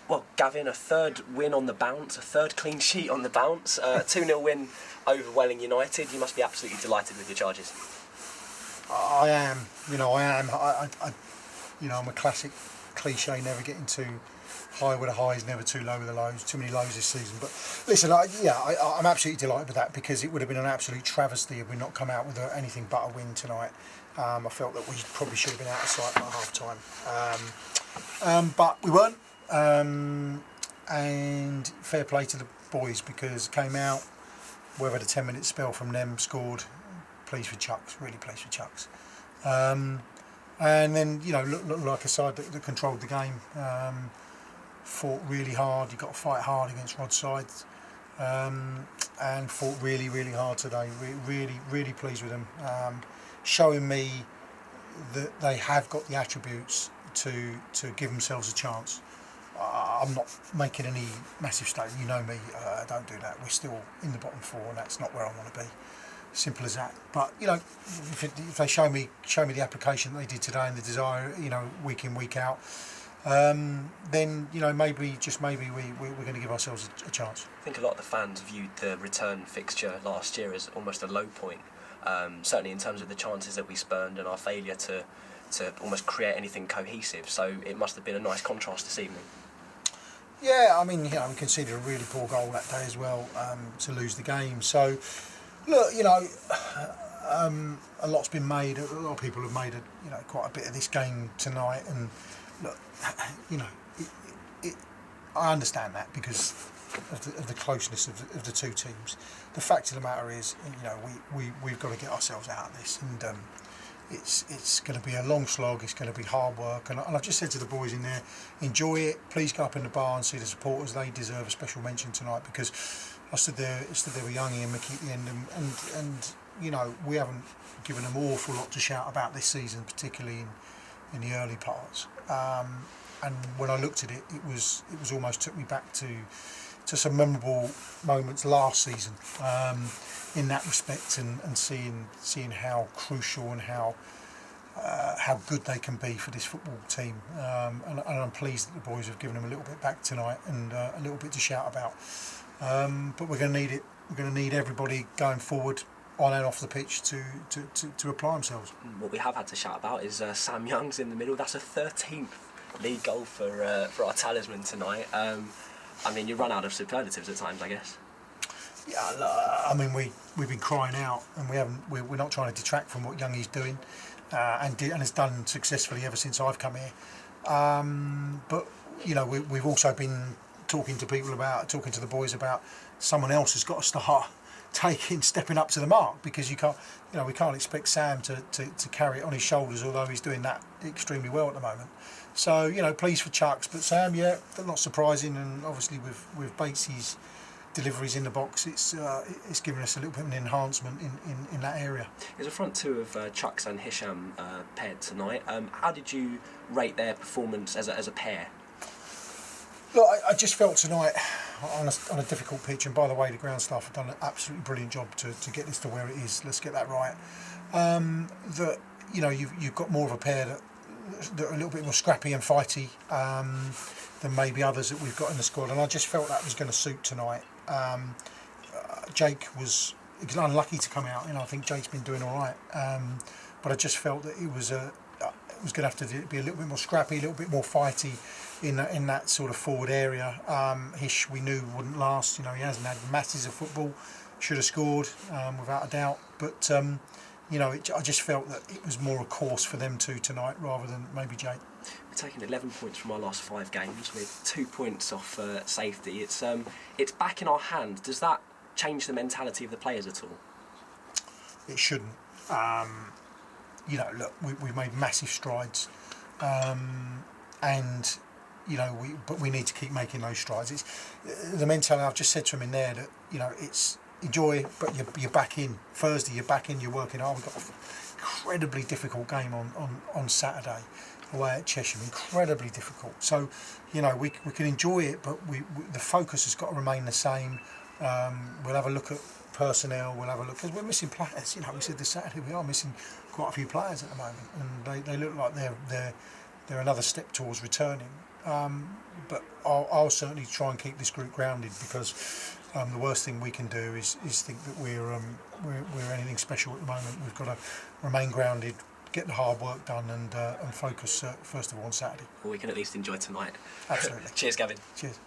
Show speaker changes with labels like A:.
A: Well, Gavin, a third win on the bounce, a third clean sheet on the bounce, 2-0 win over Welling United. You must be absolutely delighted with your charges.
B: I am. I'm a classic cliche, never getting too high with the highs, never too low with the lows. Too many lows this season. But listen, I'm absolutely delighted with that, because it would have been an absolute travesty if we not come out with anything but a win tonight. I felt that we probably should have been out of sight by half time. But we weren't. And fair play to the boys, because came out, whether the 10-minute spell from them, scored. Pleased with Chucks, really pleased with Chucks. And then, looked like a side that controlled the game. Fought really hard. You've got to fight hard against Rodside. And fought really, really hard today. Really, really pleased with them. Showing me that they have got the attributes to give themselves a chance. I'm not making any massive statement. You know me, I don't do that. We're still in the bottom four, and that's not where I want to be. Simple as that. But if they show me the application that they did today and the desire, week in, week out, then maybe we're going to give ourselves a chance.
A: I think a lot of the fans viewed the return fixture last year as almost a low point. Certainly in terms of the chances that we spurned and our failure to almost create anything cohesive. So it must have been a nice contrast this evening.
B: Yeah, we conceded a really poor goal that day as well, to lose the game. So, look, a lot's been made. A lot of people have made quite a bit of this game tonight, and look, I understand that because of the closeness of the two teams. The fact of the matter is, we've got to get ourselves out of this, and it's going to be a long slog. It's going to be hard work, and I've just said to the boys in there, enjoy it. Please go up in the bar and see the supporters. They deserve a special mention tonight, because I stood there with Youngie and Mickey at the end, and we haven't given them an awful lot to shout about this season, particularly in the early parts. And when I looked at it, it was almost took me back to some memorable moments last season, in that respect, and seeing how crucial and how good they can be for this football team. And I'm pleased that the boys have given them a little bit back tonight, and a little bit to shout about. But we're going to need it. We're going to need everybody going forward, on and off the pitch, to apply themselves.
A: What we have had to shout about is Sam Young's in the middle. That's a 13th league goal for our talisman tonight. You run out of superlatives at times, I guess.
B: Yeah, we've been crying out, and we're not trying to detract from what Youngie's doing, and has done successfully ever since I've come here. But we've also been talking to the boys about someone else has got to start stepping up to the mark, because we can't expect Sam to carry it on his shoulders, although he's doing that extremely well at the moment. So pleased for Chucks, but Sam, not surprising, and obviously with Bates's deliveries in the box, it's given us a little bit of an enhancement in that area.
A: There's a front two of Chucks and Hisham paired tonight. How did you rate their performance as a pair?
B: Look, I just felt tonight on a difficult pitch, and by the way, the ground staff have done an absolutely brilliant job to get this to where it is. Let's get that right. That you've got more of a pair that are a little bit more scrappy and fighty than maybe others that we've got in the squad, and I just felt that was going to suit tonight. Jake was unlucky to come out, I think Jake's been doing all right, but I just felt that it was going to have to be a little bit more scrappy, a little bit more fighty in that sort of forward area. Hish, we knew wouldn't last. He hasn't had masses of football. Should have scored without a doubt, but I just felt that it was more a course for them two tonight rather than maybe Jake.
A: We're taking 11 points from our last 5 games with 2 points off safety. It's back in our hands. Does that change the mentality of the players at all?
B: It shouldn't. Look, we've made massive strides, and but we need to keep making those strides. It's the mentality. I've just said to him in there that it's enjoy, but you're back in. Thursday, you're back in. You're working hard. We've got an incredibly difficult game on Saturday away at Cheshire. Incredibly difficult. So we can enjoy it, but the focus has got to remain the same. We'll have a look at personnel. We'll have a look, because we're missing players. We said this Saturday we are missing quite a few players at the moment, and they look like they're another step towards returning. But I'll certainly try and keep this group grounded, because the worst thing we can do is think that we're anything special at the moment. We've got to remain grounded, get the hard work done, and focus first of all on Saturday.
A: Well, we can at least enjoy tonight.
B: Absolutely.
A: Cheers, Gavin.
B: Cheers.